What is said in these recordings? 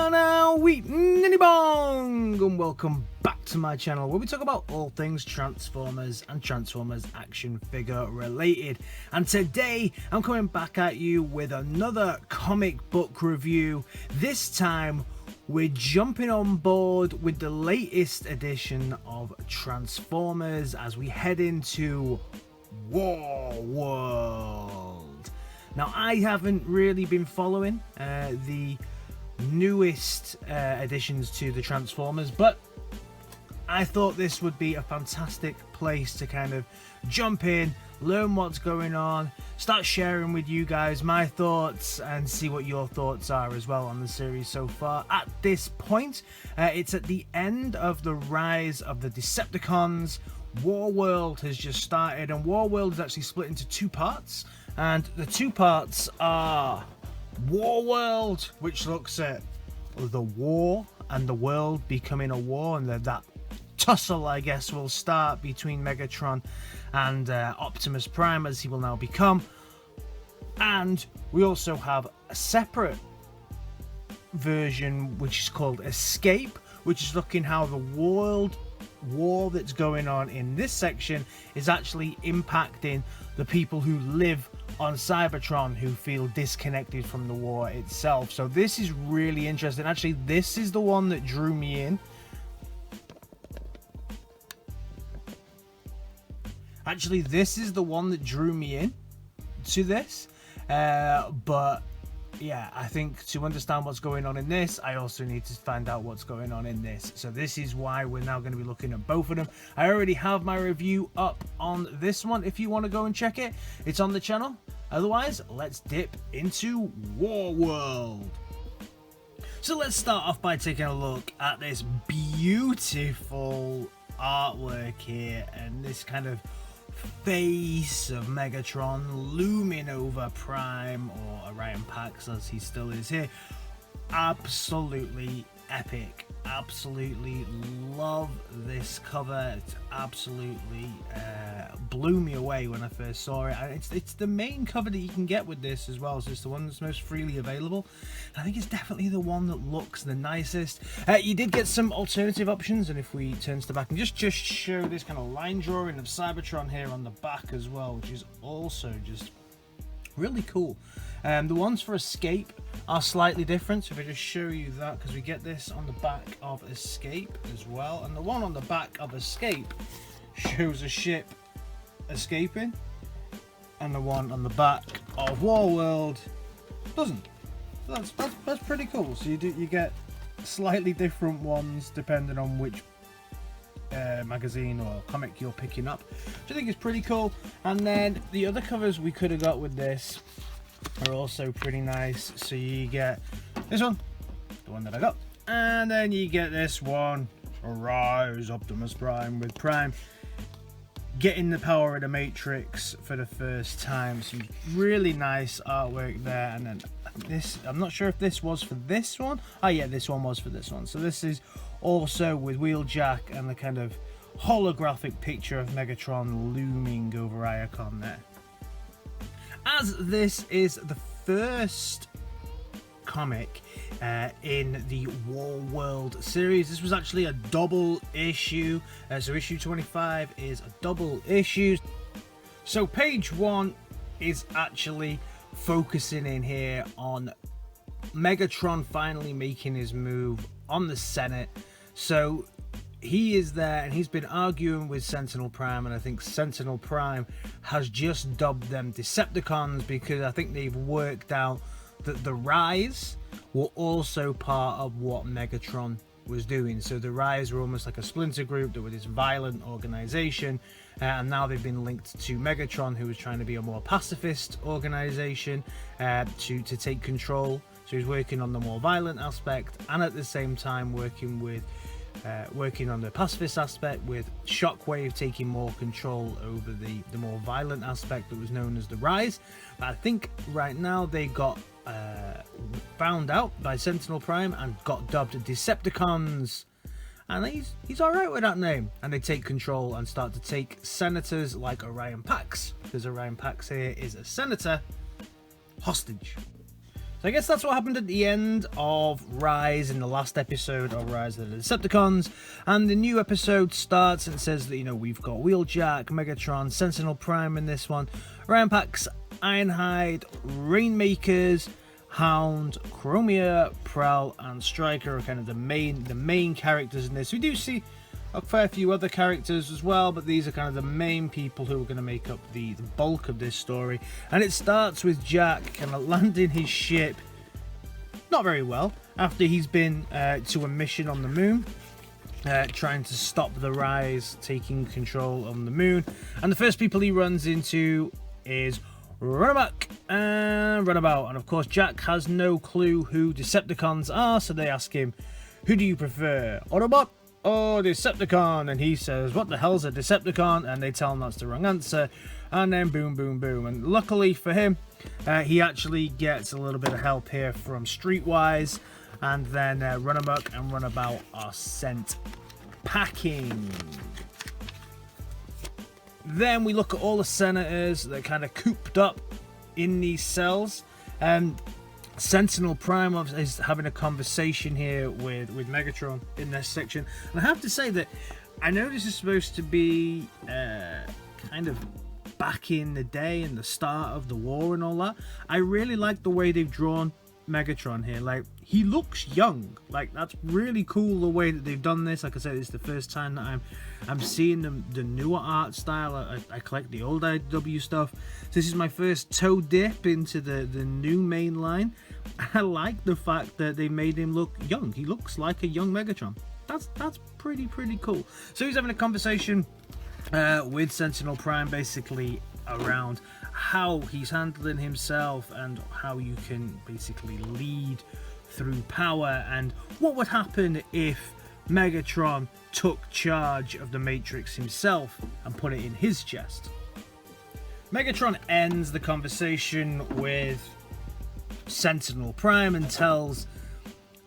Now, we ninny bong, and welcome back to my channel where we talk about all things Transformers and Transformers action figure related. And today I'm coming back at you with another comic book review. This time we're jumping on board with the latest edition of Transformers as we head into War World. Now, I haven't really been following the newest additions to the Transformers, but I thought this would be a fantastic place to kind of jump in, learn what's going on, start sharing with you guys my thoughts and see what your thoughts are as well on the series so far. At this point, it's at the end of the rise of the Decepticons. War World has just started, and War World is actually split into two parts, and the two parts are War World, which looks at the war and the world becoming a war, and that tussle, I guess, will start between Megatron and Optimus Prime, as he will now become. And we also have a separate version which is called Escape, which is looking how the world war that's going on in this section is actually impacting the people who live on Cybertron, who feel disconnected from the war itself. So this is really interesting. Actually, this is the one that drew me in. To this. But yeah, I think to understand what's going on in this, I also need to find out what's going on in this. So this is why we're now going to be looking at both of them. I already have my review up on this one. If you want to go and check it, it's on the channel. Otherwise, let's dip into War World. So let's start off by taking a look at this beautiful artwork here, and this kind of face of Megatron looming over Prime, or Orion Pax as he still is here. Absolutely epic. Absolutely love this cover. It absolutely blew me away when I first saw it. It's the main cover that you can get with this as well, so it's the one that's most freely available. I think it's definitely the one that looks the nicest. You did get some alternative options, and if we turn to the back and just show this kind of line drawing of Cybertron here on the back as well, which is also just really cool. The ones for Escape are slightly different, so if I just show you that, because we get this on the back of Escape as well, and the one on the back of Escape shows a ship escaping, and the one on the back of War World doesn't. So that's pretty cool. So you get slightly different ones depending on which magazine or comic you're picking up, which I think is pretty cool. And then the other covers we could have got with this are also pretty nice. So you get this one, the one that I got, and then you get this one, Rise Optimus Prime, with Prime getting the power of the Matrix for the first time. Some really nice artwork there. And then this, I'm not sure if this was for this one. Oh yeah, this one was for this one. So this is also with Wheeljack and the kind of holographic picture of Megatron looming over Iacon there. As this is the first comic in the War World series, this was actually a double issue. So issue 25 is a double issue. So page 1 is actually focusing in here on Megatron finally making his move on the Senate. So he is there, and he's been arguing with Sentinel Prime, and I think Sentinel Prime has just dubbed them Decepticons, because I think they've worked out that the Rise were also part of what Megatron was doing. So the Rise were almost like a splinter group that were this violent organization, and now they've been linked to Megatron, who was trying to be a more pacifist organization to take control. So he's working on the more violent aspect, and at the same time working on the pacifist aspect, with Shockwave taking more control over the more violent aspect that was known as the Rise. But I think right now they got found out by Sentinel Prime and got dubbed Decepticons, and he's all right with that name. And they take control and start to take senators like Orion Pax, because Orion Pax here is a senator, hostage. So I guess that's what happened at the end of Rise in the last episode of Rise of the Decepticons, and the new episode starts and says that, you know, we've got Wheeljack, Megatron, Sentinel Prime in this one, Orion Pax, Ironhide, Rainmakers, Hound, Chromia, Prowl, and Striker are kind of the main characters in this. We do see a fair few other characters as well, but these are kind of the main people who are going to make up the bulk of this story. And it starts with Jack kind of landing his ship not very well after he's been to a mission on the moon, trying to stop the Rise taking control on the moon. And the first people he runs into is Runabout and Runabout. And of course Jack has no clue who Decepticons are, so they ask him, who do you prefer, Autobot or Decepticon? And he says, what the hell's a Decepticon? And they tell him that's the wrong answer. And then boom, boom, boom. And luckily for him, he actually gets a little bit of help here from Streetwise. And then Runabout and Runabout are sent packing. Then we look at all the senators that are kind of cooped up in these cells. Sentinel Prime is having a conversation here with Megatron in this section. And I have to say that I know this is supposed to be kind of back in the day and the start of the war and all that. I really like the way they've drawn Megatron here. Like, he looks young. Like, that's really cool the way that they've done this. Like I said, it's the first time that I'm seeing the newer art style. I collect the old IW stuff. So this is my first toe dip into the new main line. I like the fact that they made him look young. He looks like a young Megatron. That's pretty cool. So he's having a conversation with Sentinel Prime, basically around how he's handling himself and how you can basically lead through power, and what would happen if Megatron took charge of the Matrix himself and put it in his chest. Megatron ends the conversation with Sentinel Prime and tells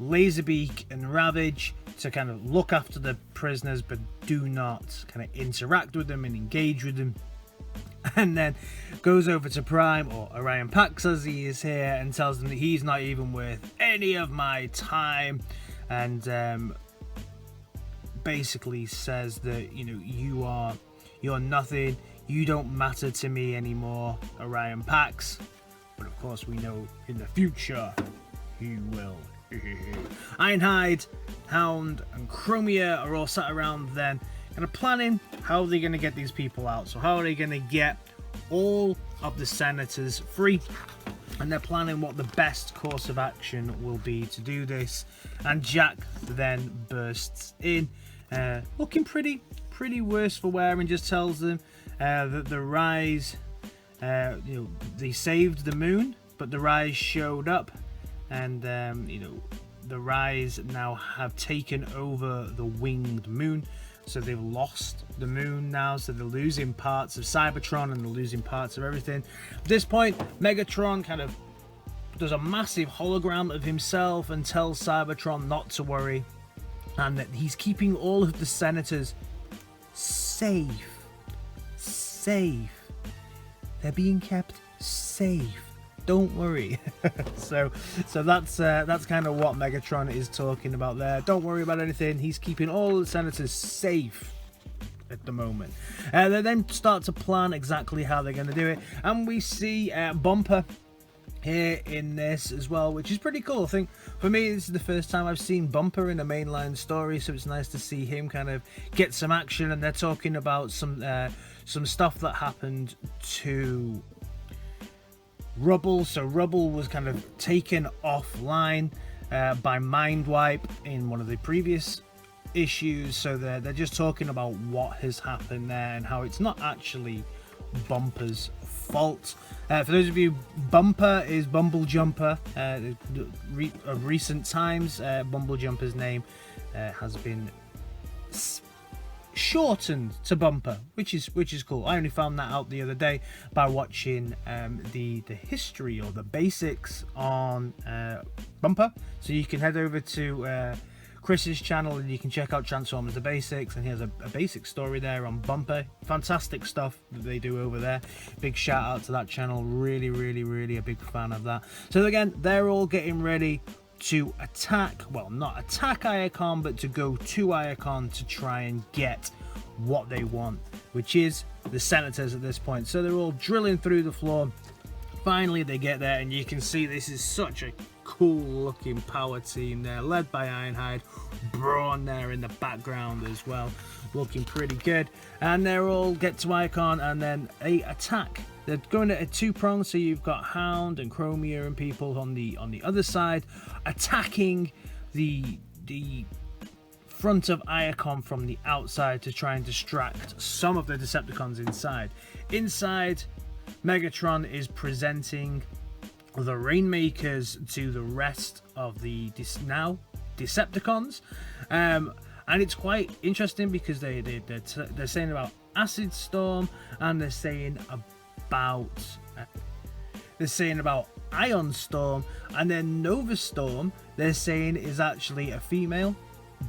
Laserbeak and Ravage to kind of look after the prisoners, but do not kind of interact with them and engage with them. And then goes over to Prime, or Orion Pax as he is here, and tells them that he's not even worth any of my time, and basically says that, you know, you're nothing, you don't matter to me anymore, Orion Pax. But of course we know in the future he will. Ironhide, Hound, and Chromia are all sat around then, kind of planning how they're going to get these people out. So how are they going to get all of the senators free? And they're planning what the best course of action will be to do this. And Jack then bursts in, looking pretty worse for wear, and just tells them that the Rise, you know, they saved the moon, but the Rise showed up, and you know, the Rise now have taken over the winged moon. So they've lost the moon now, so they're losing parts of Cybertron and they're losing parts of everything. At this point, Megatron kind of does a massive hologram of himself and tells Cybertron not to worry, and that he's keeping all of the senators safe. They're being kept safe. Don't worry. so that's kind of what Megatron is talking about there. Don't worry about anything. He's keeping all the senators safe at the moment. They then start to plan exactly how they're going to do it, and we see Bumper here in this as well, which is pretty cool. I think for me, this is the first time I've seen Bumper in a mainline story, so it's nice to see him kind of get some action. And they're talking about some stuff that happened to Rubble. So Rubble was kind of taken offline by Mindwipe in one of the previous issues, so they're just talking about what has happened there and how it's not actually Bumper's fault. For those of you, Bumper is Bumble Jumper. Of recent times, Bumble Jumper's name has been shortened to Bumper, which is cool. I only found that out the other day by watching the history or the basics on Bumper. So you can head over to Chris's channel, and you can check out Transformers the Basics, and he has a basic story there on Bumper. Fantastic stuff that they do over there. Big shout out to that channel. Really, really, really a big fan of that. So again, they're all getting ready to attack, well, not attack Iacon, but to go to Iacon to try and get what they want, which is the Senators at this point. So they're all drilling through the floor. Finally they get there, and you can see this is such a cool looking power team there, led by Ironhide. Brawn there in the background as well, looking pretty good. And they're all get to Iacon, and then they attack. They're going at a two-prong, so you've got Hound and Chromia and people on the other side attacking the front of Iacon from the outside to try and distract some of the Decepticons inside. Inside, Megatron is presenting the Rainmakers to the rest of the now Decepticons, and it's quite interesting because they're saying about Acid Storm, and they're saying about Ion Storm, and then Nova Storm they're saying is actually a female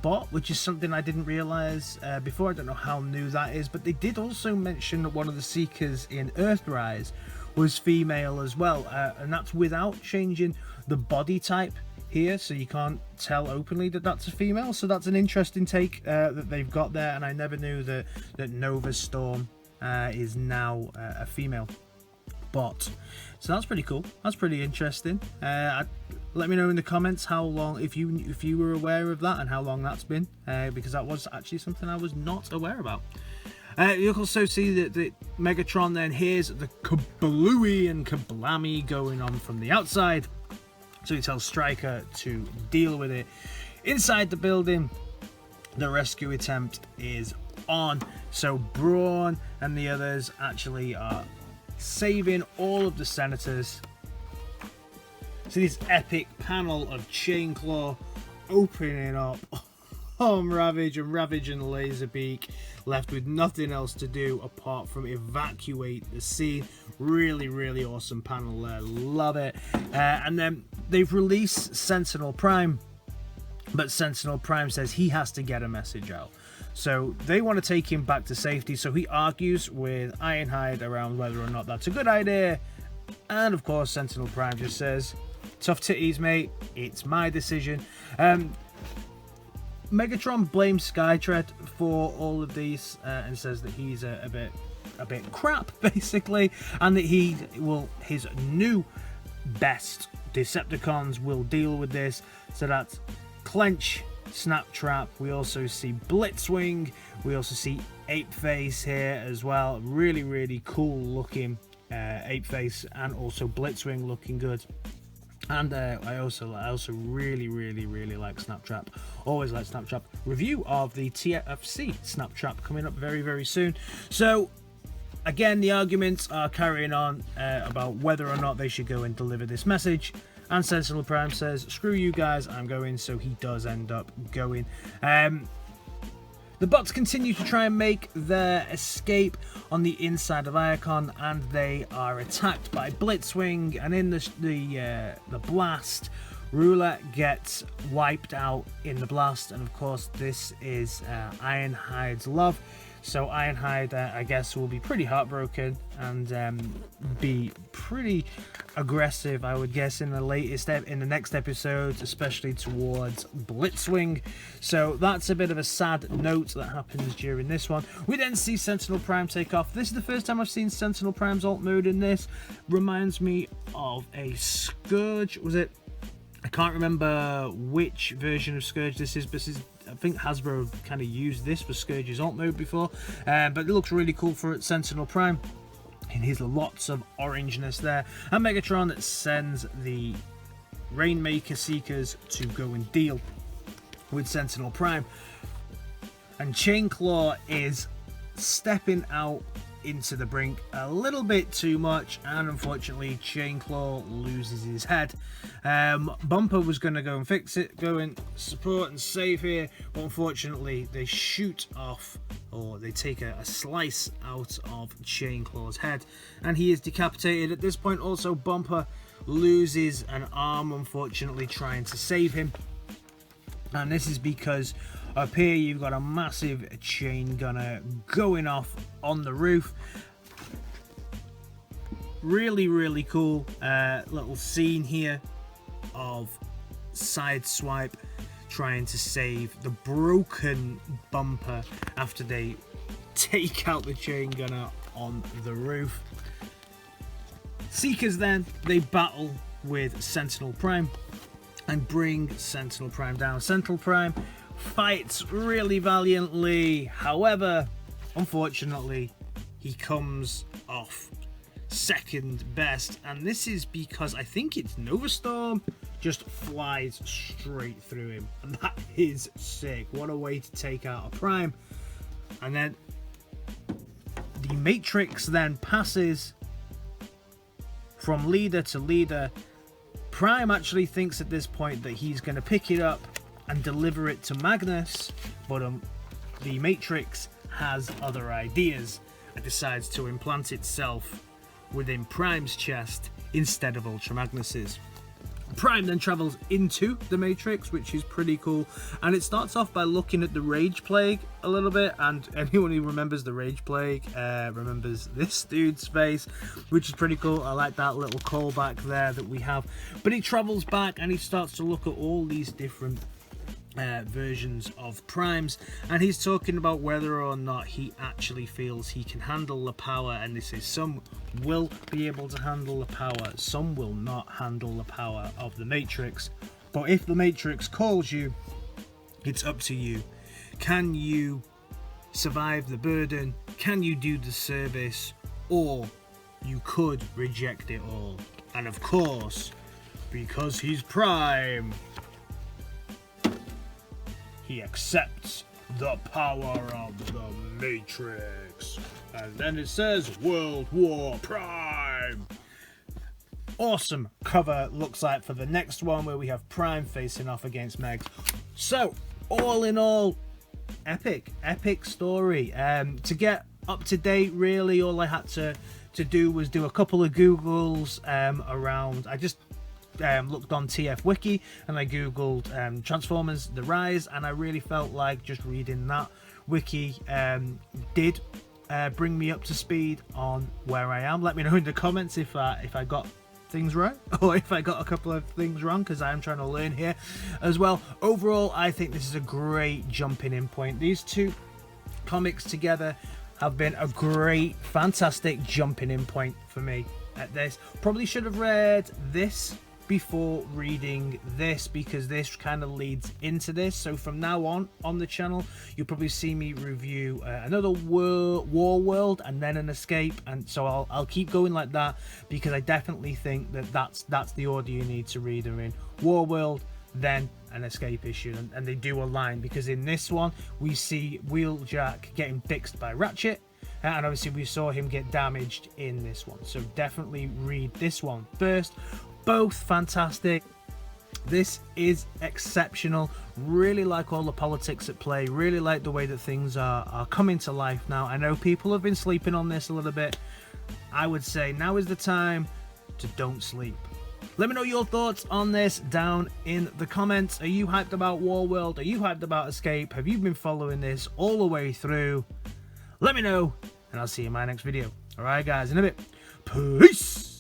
bot, which is something I didn't realize before. I don't know how new that is, but they did also mention that one of the Seekers in Earthrise was female as well, and that's without changing the body type here, so you can't tell openly that that's a female. So that's an interesting take that they've got there, and I never knew that Nova Storm is now a female bot. So that's pretty cool. That's pretty interesting. Let me know in the comments how long, if you were aware of that, and how long that's been, because that was actually something I was not aware about. You also see that Megatron then hears the kablooey and kablammy going on from the outside, so he tells Stryker to deal with it. Inside the building, the rescue attempt is on, so Brawn and the others actually are saving all of the Senators. So this epic panel of Chainclaw opening up on Ravage, and Laserbeak left with nothing else to do apart from evacuate the scene. Really, really awesome panel there. Love it. And then they've released Sentinel Prime, but Sentinel Prime says he has to get a message out. So they want to take him back to safety, so he argues with Ironhide around whether or not that's a good idea. And of course, Sentinel Prime just says, tough titties, mate, it's my decision. Megatron blames Skytread for all of these and says that he's a bit crap, basically, and that his new best Decepticons will deal with this. So that's Clench, Snaptrap. We also see Blitzwing. We also see Apeface here as well. Really, really cool looking Apeface, and also Blitzwing looking good. And I also really, really, really like Snaptrap. Always like Snaptrap. Review of the TFC Snaptrap coming up very, very soon. So again, the arguments are carrying on about whether or not they should go and deliver this message. And Sentinel Prime says, screw you guys, I'm going. So he does end up going. The bots continue to try and make their escape on the inside of Iacon, and they are attacked by Blitzwing, and in the blast, Roulette gets wiped out in the blast, and of course this is Ironhide's love. So Ironhide, I guess, will be pretty heartbroken and be pretty aggressive, I would guess, in the next episode, especially towards Blitzwing. So that's a bit of a sad note that happens during this one. We then see Sentinel Prime take off. This is the first time I've seen Sentinel Prime's alt mode in this. Reminds me of a Scourge. Was it? I can't remember which version of Scourge this is, but I think Hasbro kind of used this for Scourge's alt mode before, but it looks really cool for Sentinel Prime. And here's lots of orangeness there. And Megatron sends the Rainmaker Seekers to go and deal with Sentinel Prime. And Chainclaw is stepping out into the brink a little bit too much, and unfortunately Chainclaw loses his head. Bumper was going to go and fix it, go and support and save here, but unfortunately they shoot off, or they take a slice out of Chainclaw's head, and he is decapitated. At this point also Bumper loses an arm, unfortunately, trying to save him. And this is because up here you've got a massive chain gunner going off on the roof. Really, really cool little scene here of Sideswipe trying to save the broken bumper after they take out the chain gunner on the roof. Seekers then, they battle with Sentinel Prime and bring Sentinel Prime down. Sentinel Prime fights really valiantly, however, unfortunately, he comes off second best, and this is because I think it's Nova Storm just flies straight through him, and that is sick. What a way to take out a Prime. And then the Matrix then passes from leader to leader. Prime actually thinks at this point that he's going to pick it up and deliver it to Magnus, but the Matrix has other ideas and decides to implant itself within Prime's chest instead of Ultra Magnus's. Prime then travels into the Matrix, which is pretty cool, and it starts off by looking at the Rage Plague a little bit, and anyone who remembers the Rage Plague remembers this dude's face, which is pretty cool. I like that little callback there that we have. But he travels back and he starts to look at all these different versions of Primes, and he's talking about whether or not he actually feels he can handle the power, and this is some will be able to handle the power, some will not handle the power of the Matrix. But if the Matrix calls you, it's up to you. Can you survive the burden? Can you do the service? Or you could reject it all. And of course, because he's Prime, he accepts the power of the Matrix. And then it says World War Prime. Awesome cover looks like for the next one, where we have Prime facing off against Megs. So, all in all, epic story. To get up to date, really, all I had to do was do a couple of Googles around. I just looked on TF Wiki and I googled Transformers The Rise, and I really felt like just reading that wiki did bring me up to speed on where I am. Let me know in the comments if I got things right or if I got a couple of things wrong, because I am trying to learn here as well. Overall, I think this is a great jumping in point. These two comics together have been a great, fantastic jumping in point for me at this. Probably should have read this before reading this, because this kind of leads into this. So from now on the channel, you'll probably see me review another War World and then an Escape, and so I'll keep going like that, because I definitely think that that's the order you need to read them in. War World, then an Escape issue, and they do align, because in this one we see Wheeljack getting fixed by Ratchet, and obviously we saw him get damaged in this one, so definitely read this one first. Both fantastic. This is exceptional. Really like all the politics at play. Really like the way that things are coming to life now. I know people have been sleeping on this a little bit. I would say now is the time to don't sleep. Let me know your thoughts on this down in the comments. Are you hyped about War World? Are you hyped about Escape? Have you been following this all the way through? Let me know, and I'll see you in my next video. Alright guys, in a bit. Peace!